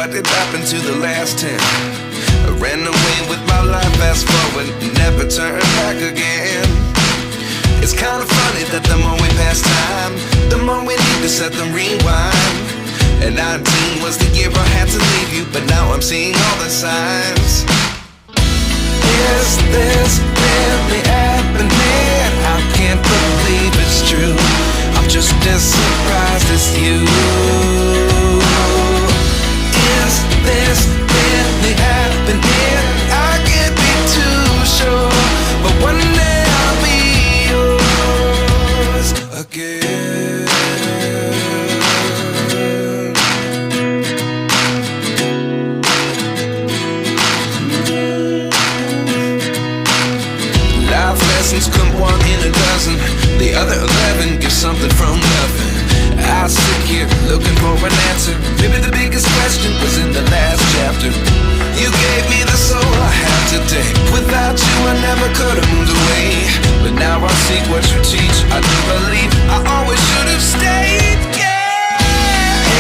what did happen to the last 10? I ran away with my life, fast forward, never turn back again. It's kinda funny that the more we pass time, the more we need to set them rewind. And 19 was the year I had to leave you, but now I'm seeing all the signs. Is this really happening? I can't believe it's true. I'm just as surprised as you. Is this really happening? I can't be too sure, but one day I'll be yours again. Life lessons come one in a dozen. The other 11 give something from nothing. I sit here looking for an answer. Maybe the biggest question was in the last chapter. You gave me the soul I have today. Without you I never could have moved away. But now I see what you teach. I do believe I always should have stayed. Yeah.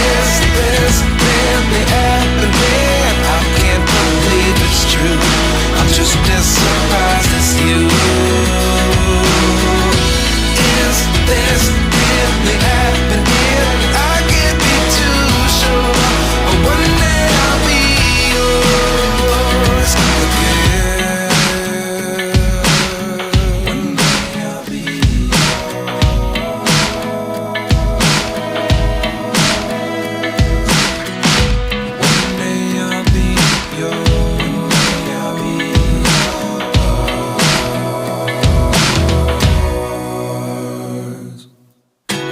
Is this really happening? I can't believe it's true. I'm just as surprised as you. Is this really happening? I can't be too sure, but one day I'll be yours again. One day I'll be yours. One day I'll be yours. One day I'll be yours.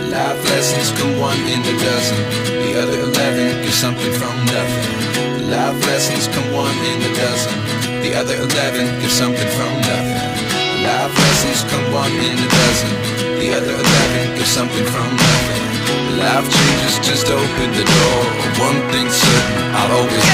Life lessons come one in a dozen. The other 11 give something from nothing. Life lessons come one in a dozen. The other 11 give something from nothing. Life lessons come one in a dozen. The other 11 give something from nothing. Life changes just open the door. One thing's certain, I'll always